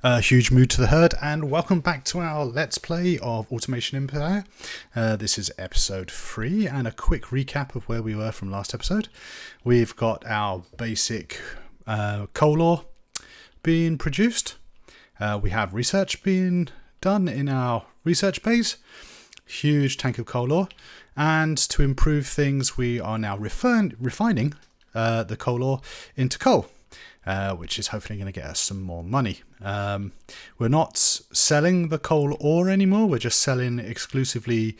Huge mood to the herd, and welcome back to our Let's Play of Automation Empire. This is episode 3, and a quick recap of where we were from last episode. We've got our basic coal ore being produced. We have research being done in our research base. Huge tank of coal ore. And to improve things, we are now refining the coal ore into coal. Which is hopefully going to get us some more money. We're not selling the coal ore anymore. We're just selling exclusively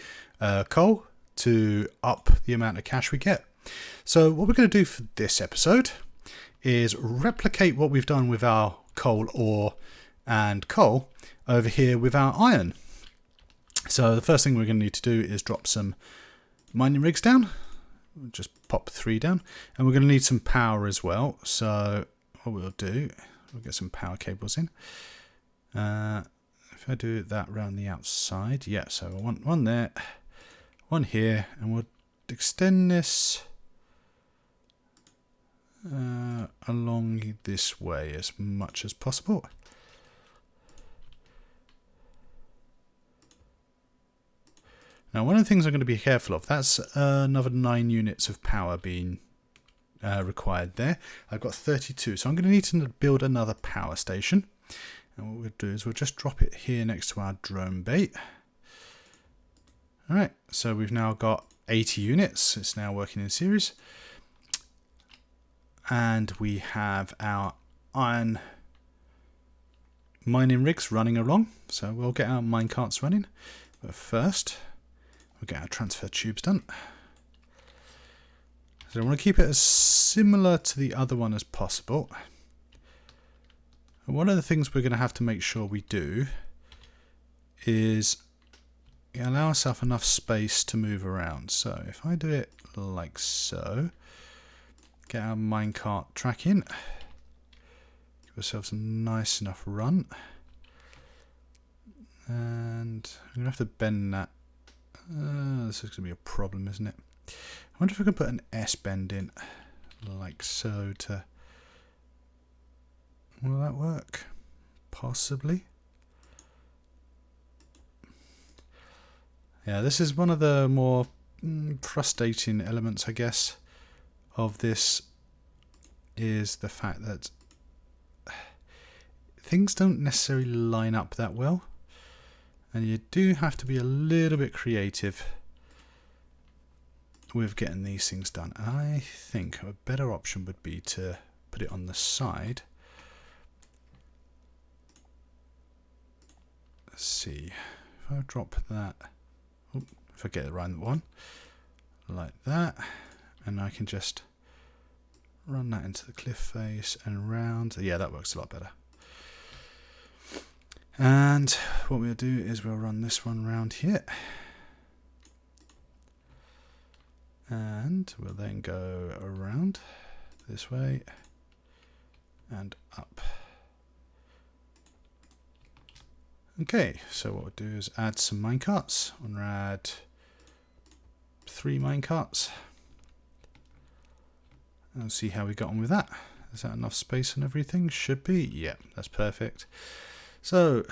coal to up the amount of cash we get. So what we're going to do for this episode is replicate what we've done with our coal ore and coal over here with our iron. So the first thing we're going to need to do is drop some mining rigs down. We'll just pop 3 down. And we're going to need some power as well. So what we'll do, we'll get some power cables in. If I do that around the outside, yeah, so I want one there, one here, and we'll extend this along this way as much as possible. Now, one of the things I'm going to be careful of, that's another 9 units of power being required there. I've got 32, so I'm going to need to build another power station. And what we'll do is we'll just drop it here next to our drone bait. Alright, so we've now got 80 units. It's now working in series. And we have our iron mining rigs running along. So we'll get our mine carts running. But first, we'll get our transfer tubes done. So I want to keep it as similar to the other one as possible. And one of the things we're going to have to make sure we do is allow ourselves enough space to move around. So if I do it like so, get our minecart track in, give ourselves a nice enough run, and I'm going to have to bend that. This is going to be a problem, isn't it? I wonder if we can put an S bend in, like so, to... Will that work? Possibly. Yeah, this is one of the more frustrating elements, I guess, of this, is the fact that things don't necessarily line up that well. And you do have to be a little bit creative with getting these things done. I think a better option would be to put it on the side. Let's see, if I drop that, if I get the right one, like that, and I can just run that into the cliff face and round. Yeah, that works a lot better. And what we'll do is we'll run this one round here. And we'll then go around this way and up. Okay, so what we'll do is add some minecarts. I'm going to add 3 minecarts. And see how we got on with that. Is that enough space and everything? Should be. Yeah, that's perfect. So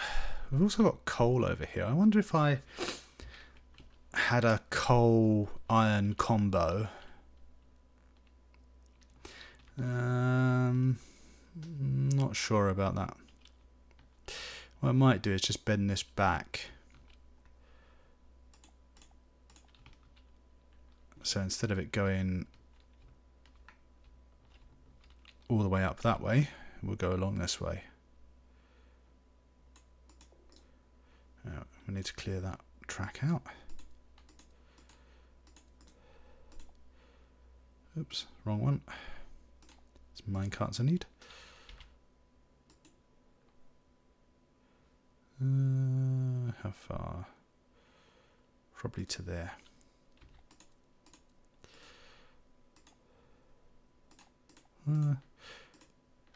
we've also got coal over here. I wonder if I had a coal iron combo. Not sure about that. What I might do is just bend this back. So instead of it going all the way up that way, we'll go along this way. Now, we need to clear that track out. Oops, wrong one. It's minecarts I need. How far? Probably to there.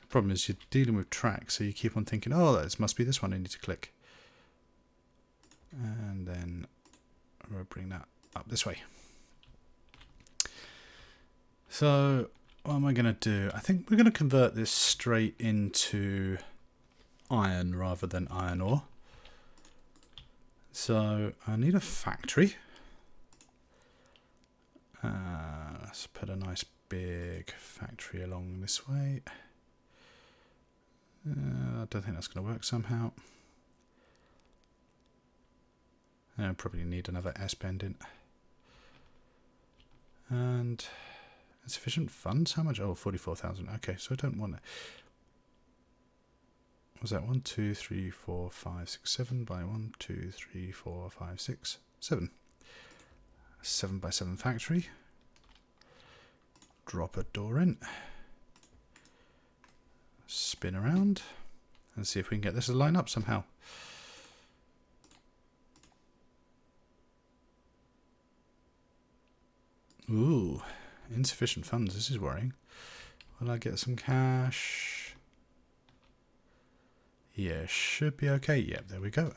Problem is you're dealing with tracks, so you keep on thinking, oh, this must be this one I need to click. And then we'll bring that up this way. So what am I going to do? I think we're going to convert this straight into iron rather than iron ore. So I need a factory. Let's put a nice big factory along this way. I don't think that's going to work somehow. I probably need another S-bend in. And insufficient funds? How much? Oh, 44,000. Okay, so I don't want it. What was that? 1, 2, 3, 4, 5, 6, 7 by 1, 2, 3, 4, 5, 6, 7. 7 by 7 factory. Drop a door in. Spin around. And see if we can get this to line up somehow. Ooh, insufficient funds. This is worrying. Will I get some cash? Yeah, should be okay. Yep, there we go.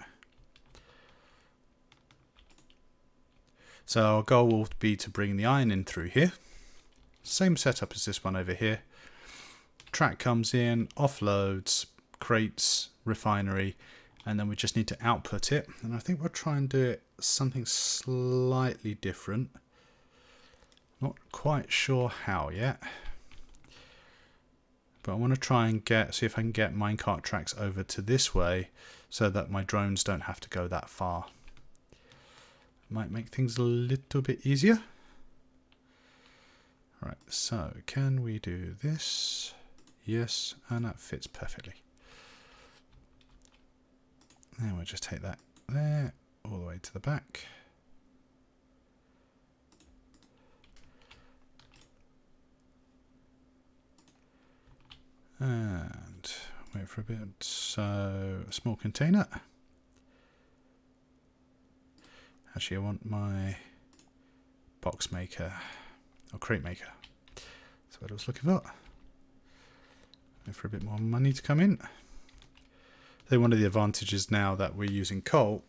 So our goal will be to bring the iron in through here. Same setup as this one over here. Track comes in, offloads, crates, refinery, and then we just need to output it. And I think we'll try and do it something slightly different. Not quite sure how yet. But I want to try and see if I can get minecart tracks over to this way so that my drones don't have to go that far. Might make things a little bit easier. Right, so can we do this? Yes, and that fits perfectly. Then we'll just take that there, all the way to the back. And wait for a bit. So, a small container. Actually, I want my box maker or crate maker. That's what I was looking for. Wait for a bit more money to come in. I think one of the advantages now that we're using coal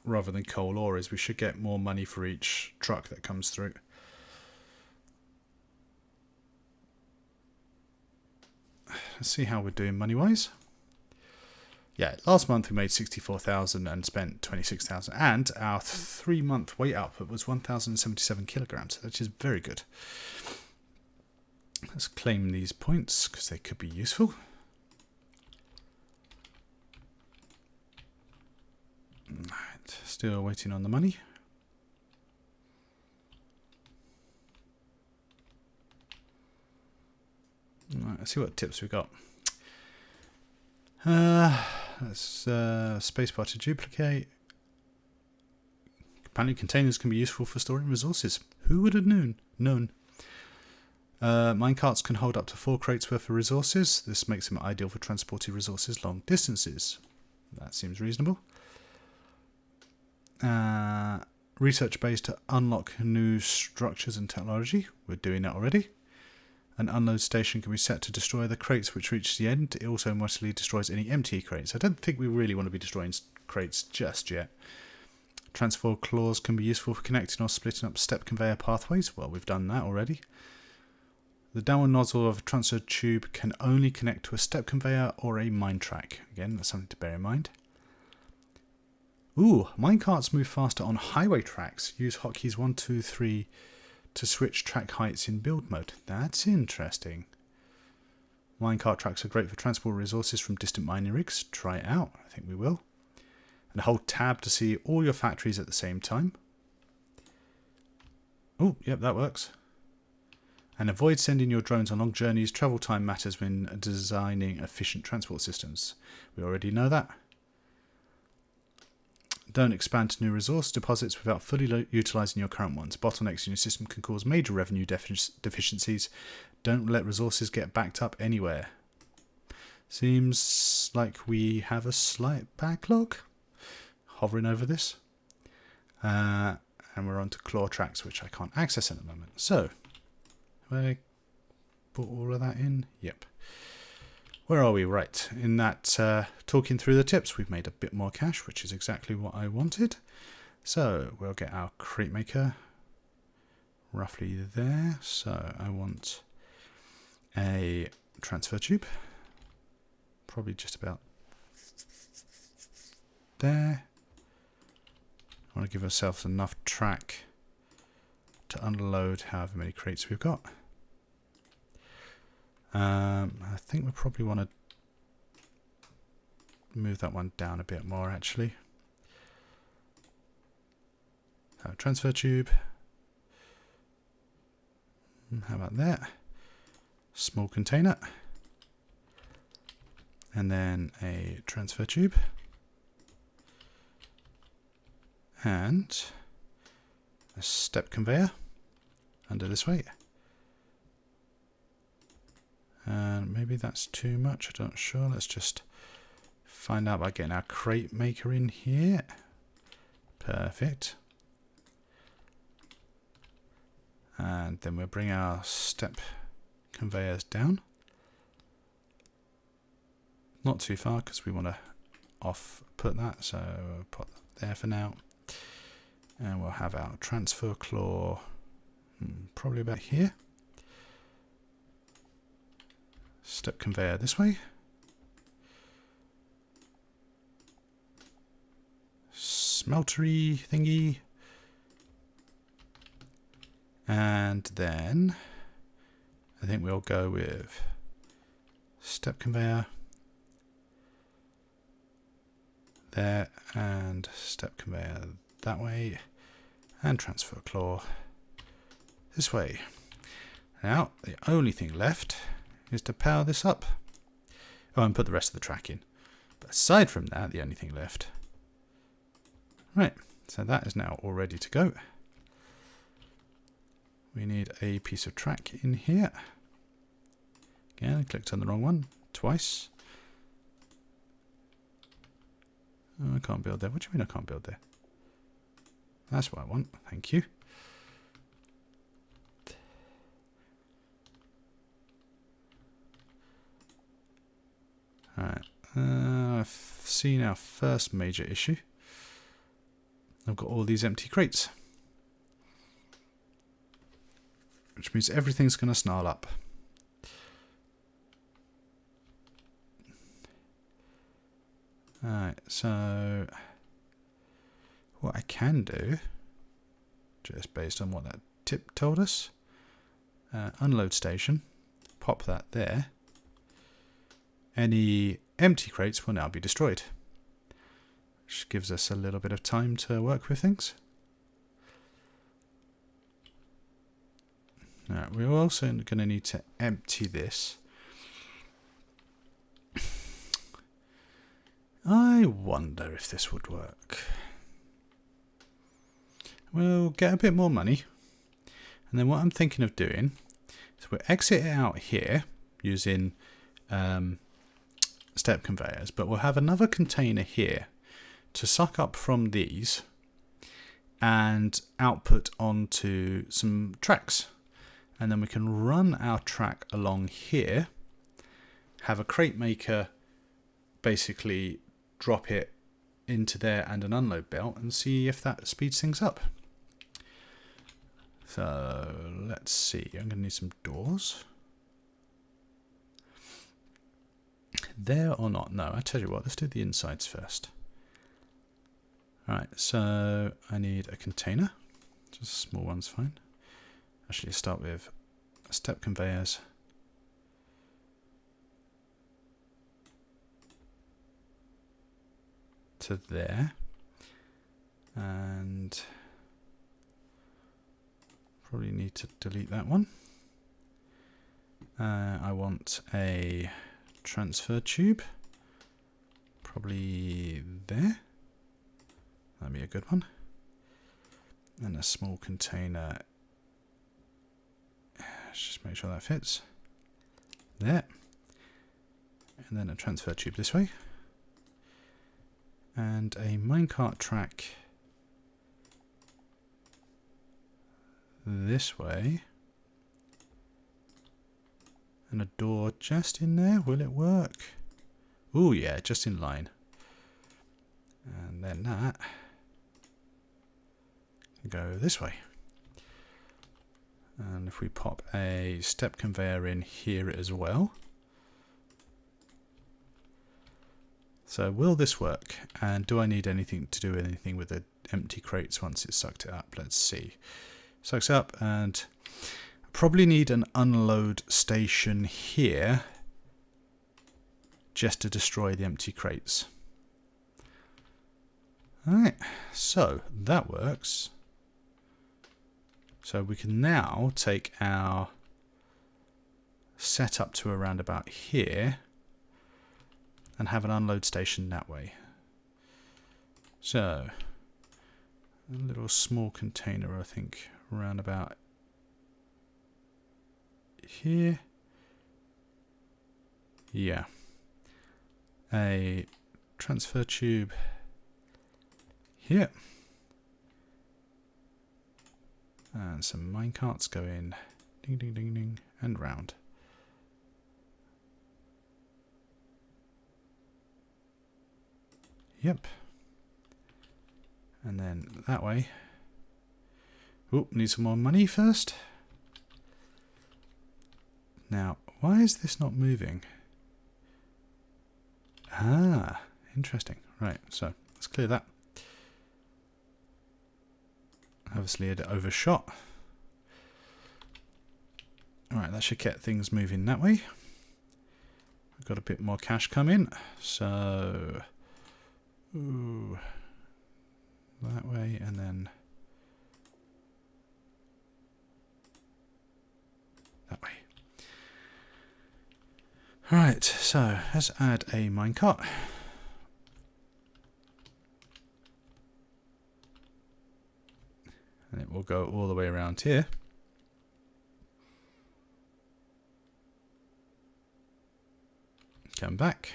rather than coal ore is we should get more money for each truck that comes through. Let's see how we're doing money-wise. Yeah, last month we made 64,000 and spent 26,000, and our 3-month weight output was 1,077 kilograms, which is very good. Let's claim these points because they could be useful. Right, still waiting on the money. Right, let's see what tips we got. Let's spacebar to duplicate. Apparently containers can be useful for storing resources. Who would have known? Minecarts can hold up to 4 crates worth of resources. This makes them ideal for transporting resources long distances. That seems reasonable. Research base to unlock new structures and technology. We're doing that already. An unload station can be set to destroy the crates which reach the end. It also mostly destroys any empty crates. I don't think we really want to be destroying crates just yet. Transfer claws can be useful for connecting or splitting up step conveyor pathways. Well, we've done that already. The downward nozzle of a transfer tube can only connect to a step conveyor or a mine track. Again, that's something to bear in mind. Ooh, minecarts move faster on highway tracks. Use hotkeys 1, 2, 3 to switch track heights in build mode. That's interesting. Minecart tracks are great for transport resources from distant mining rigs. Try it out. I think we will. And hold tab to see all your factories at the same time. Oh, yep, that works. And avoid sending your drones on long journeys. Travel time matters when designing efficient transport systems. We already know that. Don't expand to new resource deposits without fully utilising your current ones. Bottlenecks in your system can cause major revenue deficiencies. Don't let resources get backed up anywhere. Seems like we have a slight backlog hovering over this. And we're on to claw tracks, which I can't access at the moment. So, have I put all of that in? Yep. Where are we? Right, in that talking through the tips, we've made a bit more cash, which is exactly what I wanted. So we'll get our crate maker roughly there. So I want a transfer tube, probably just about there. I want to give ourselves enough track to unload however many crates we've got. I think we probably want to move that one down a bit more actually. Transfer tube. How about that? Small container. And then a transfer tube. And a step conveyor under this way. And maybe that's too much, I'm not sure. Let's just find out by getting our crate maker in here. Perfect. And then we'll bring our step conveyors down. Not too far because we want to put that, so we'll put that there for now. And we'll have our transfer claw probably about here. Step conveyor this way. Smeltery thingy. And then I think we'll go with step conveyor there and step conveyor that way and transfer claw this way. Now the only thing left is to power this up. Oh, and put the rest of the track in. But aside from that, the only thing left. Right, so that is now all ready to go. We need a piece of track in here. Again, I clicked on the wrong one twice. Oh, I can't build there. What do you mean I can't build there? That's what I want. Thank you. Alright. I've seen our first major issue. I've got all these empty crates. Which means everything's going to snarl up. Alright, so what I can do, just based on what that tip told us, unload station, pop that there. Any empty crates will now be destroyed, which gives us a little bit of time to work with things. Now, we're also going to need to empty this. I wonder if this would work. We'll get a bit more money. And then what I'm thinking of doing is we'll exit it out here using step conveyors. But we'll have another container here to suck up from these and output onto some tracks. And then we can run our track along here, have a crate maker basically drop it into there and an unload belt and see if that speeds things up. So let's see, I'm going to need some doors. There or not? No, I tell you what, let's do the insides first. Alright, so I need a container, just a small one's fine. Actually, start with step conveyors. To there. And probably need to delete that one. I want a transfer tube. Probably there. That'd be a good one. And a small container. Let's just make sure that fits. There. And then a transfer tube this way. And a minecart track this way. And a door just in there. Will it work? Oh yeah, just in line. And then that can go this way. And if we pop a step conveyor in here as well. So will this work? And do I need anything to do anything with the empty crates once it's sucked it up? Let's see. Sucks up, and probably need an unload station here just to destroy the empty crates. Alright, so that works. So we can now take our setup to around about here and have an unload station that way. So a little small container, I think, around about here. Yeah. A transfer tube here. And some minecarts go in. Ding, ding, ding, ding. And round. Yep. And then that way. Oh, need some more money first. Now, why is this not moving? Ah, interesting. Right, so let's clear that. Obviously it overshot. Alright, that should get things moving that way. We've got a bit more cash coming, so ooh, that way, and then that way. Alright, so let's add a minecart. And it will go all the way around here. Come back.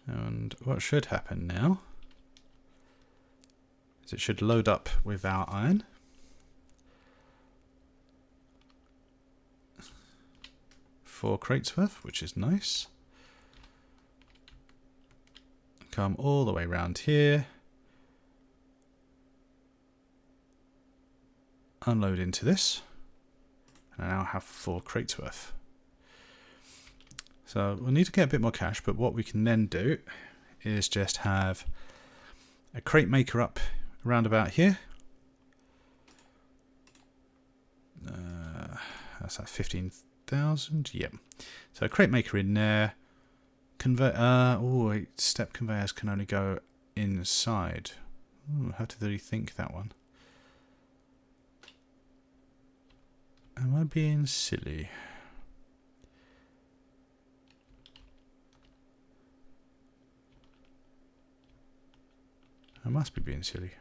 And what should happen now is it should load up with our iron. Four crates worth, which is nice. Come all the way around here. Unload into this. And I now have 4 crates worth. So we'll need to get a bit more cash, but what we can then do is just have a crate maker up around about here. That's at 15,000. Yep. So a crate maker in there. Step conveyors can only go inside. Ooh, how to rethink that one. Am I being silly? I must be being silly.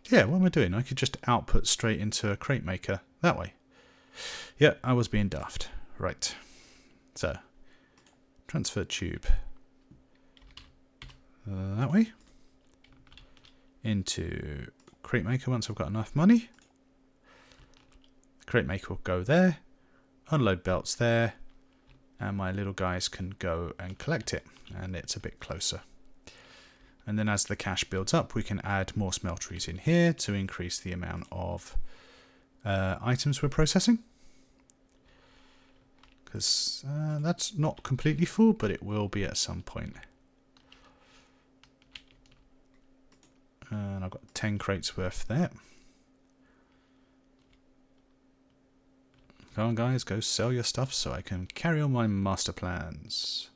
Yeah, what am I doing? I could just output straight into a crate maker that way. Yeah, I was being daft. Right. So, transfer tube that way into crate maker once I've got enough money. The crate maker will go there, unload belts there, and my little guys can go and collect it, and it's a bit closer. And then as the cash builds up, we can add more smelteries in here to increase the amount of items we're processing. Because that's not completely full, but it will be at some point. And I've got 10 crates worth there. Come on guys, go sell your stuff so I can carry on my master plans.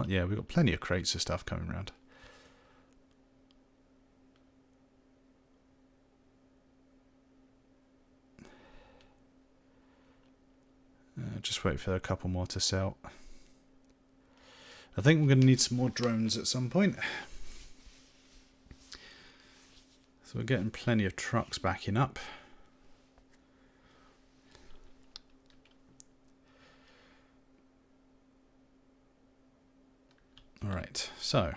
Yeah, we've got plenty of crates of stuff coming around. Just wait for a couple more to sell. I think we're going to need some more drones at some point. So we're getting plenty of trucks backing up. Alright, so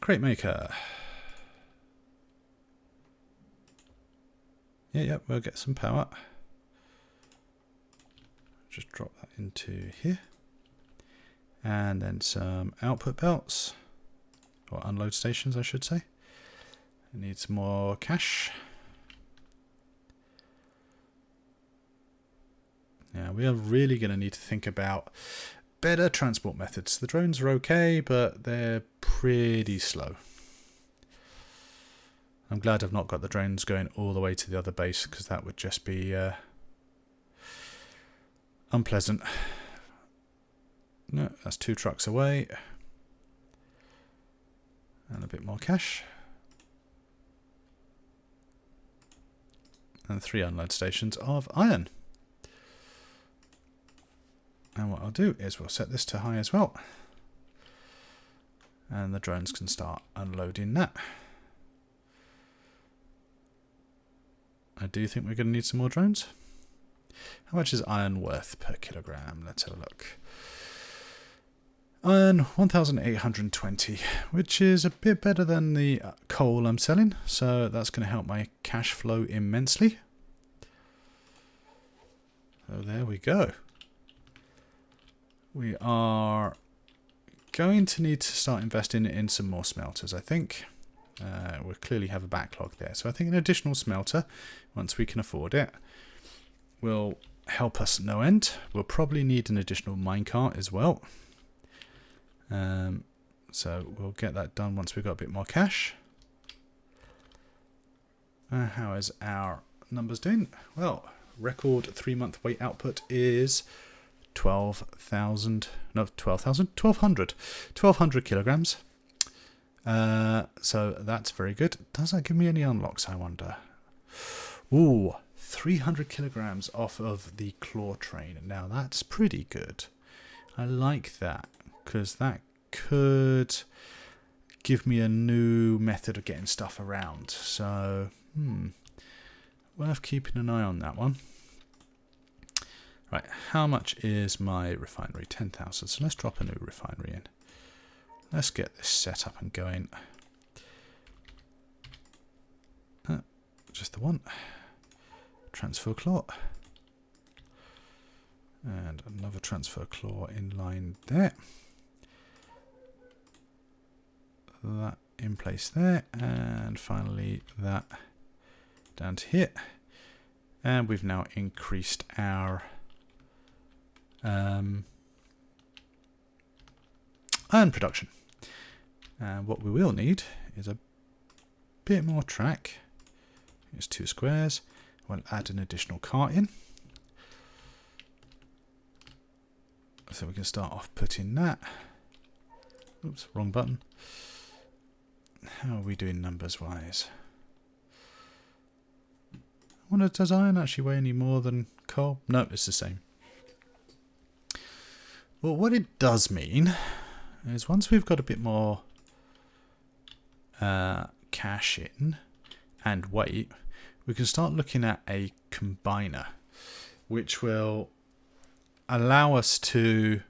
crate maker. Yeah, we'll get some power. Just drop that into here. And then some output belts, or unload stations I should say. It needs more cash. Now we are really going to need to think about better transport methods. The drones are okay, but they're pretty slow. I'm glad I've not got the drones going all the way to the other base, because that would just be unpleasant. No, that's 2 trucks away. And a bit more cash. And 3 unload stations of iron. And what I'll do is we'll set this to high as well. And the drones can start unloading that. I do think we're going to need some more drones. How much is iron worth per kilogram? Let's have a look. Iron 1,820, which is a bit better than the coal I'm selling. So that's going to help my cash flow immensely. So there we go. We are going to need to start investing in some more smelters, I think. We clearly have a backlog there. So I think an additional smelter, once we can afford it, will help us no end. We'll probably need an additional minecart as well. So we'll get that done once we've got a bit more cash. How is our numbers doing? Well, record 3-month weight output is 1,200 kilograms. So that's very good. Does that give me any unlocks, I wonder? Ooh, 300 kilograms off of the claw train. Now that's pretty good. I like that, because that could give me a new method of getting stuff around. So, worth keeping an eye on that one. Right, how much is my refinery? 10,000. So let's drop a new refinery in. Let's get this set up and going. Just the one. Transfer claw. And another transfer claw in line there. That in place there. And finally that down to here. And we've now increased our iron production. And what we will need is a bit more track. Here's 2 squares. We'll add an additional cart in. So we can start off putting that. Oops, wrong button. How are we doing numbers wise? I wonder, does iron actually weigh any more than coal? No, it's the same. Well, what it does mean is once we've got a bit more cash in and weight, we can start looking at a combiner, which will allow us to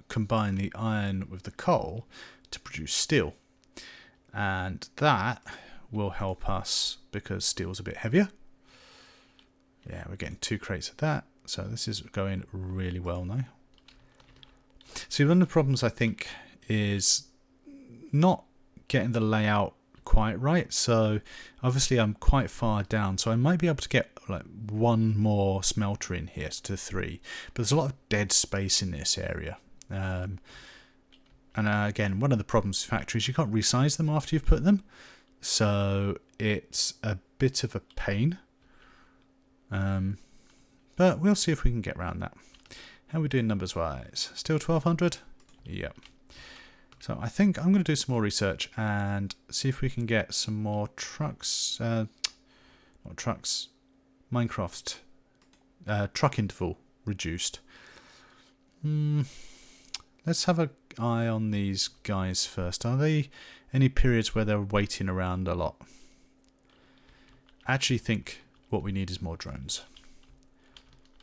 combine the iron with the coal to produce steel. And that will help us because steel's a bit heavier. Yeah, we're getting 2 crates of that. So this is going really well now. See, one of the problems I think is not getting the layout quite right. So obviously I'm quite far down, so I might be able to get like 1 more smelter in here to 3, but there's a lot of dead space in this area. And again, one of the problems with factories, you can't resize them after you've put them, so it's a bit of a pain. But we'll see if we can get around that. How are we doing numbers wise? Still 1,200? Yep. So I think I'm going to do some more research and see if we can get some more trucks. Not trucks. Minecraft truck interval reduced. Let's have an eye on these guys first. Are they any periods where they're waiting around a lot? I actually think what we need is more drones.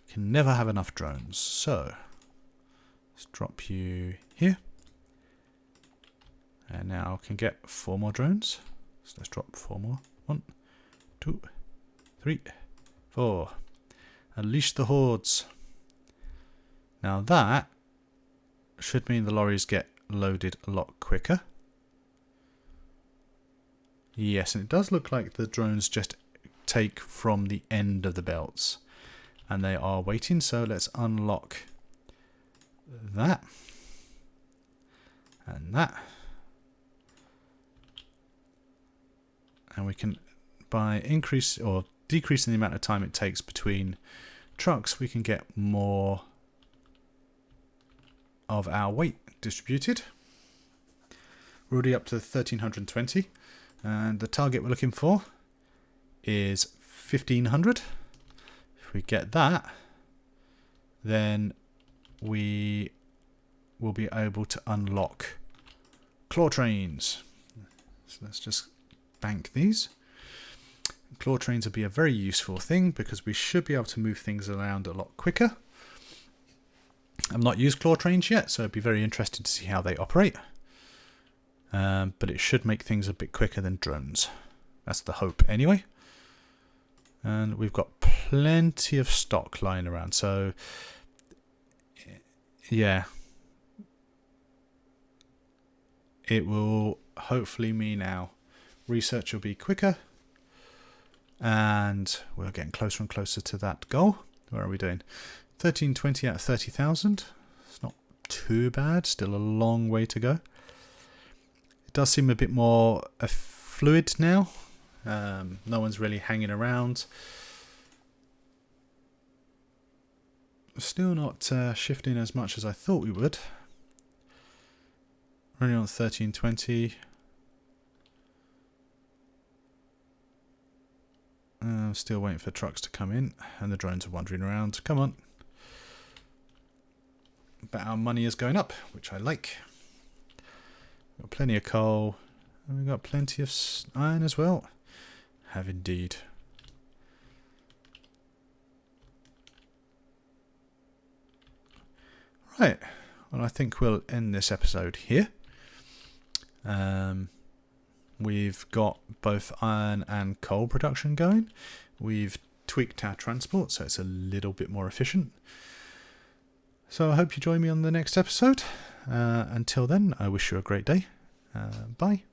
Can never have enough drones. So let's drop you here. And now I can get 4 more drones. So let's drop 4 more. 1, 2, 3, 4. Unleash the hordes. Now that should mean the lorries get loaded a lot quicker. Yes, and it does look like the drones just take from the end of the belts. And they are waiting, so let's unlock that. And that. And we can, by increase or decreasing the amount of time it takes between trucks, we can get more of our weight distributed. We're already up to 1320, and the target we're looking for is 1500. If we get that, then we will be able to unlock claw trains. So let's just bank these. Claw trains will be a very useful thing because we should be able to move things around a lot quicker. I've not used claw trains yet, so it'd be very interesting to see how they operate. But it should make things a bit quicker than drones. That's the hope anyway. And we've got plenty of stock lying around, so yeah. It will hopefully mean our research will be quicker. And we're getting closer and closer to that goal. Where are we doing? 1320 out of 30,000. It's not too bad. Still a long way to go. It does seem a bit more fluid now. No one's really hanging around. Still not shifting as much as I thought we would. Running on 1320. Still waiting for trucks to come in, and the drones are wandering around. Come on. But our money is going up, which I like. Got plenty of coal, and we've got plenty of iron as well. Have indeed. Right. Well, I think we'll end this episode here. We've got both iron and coal production going. We've tweaked our transport so it's a little bit more efficient. So I hope you join me on the next episode. Until then, I wish you a great day. Bye.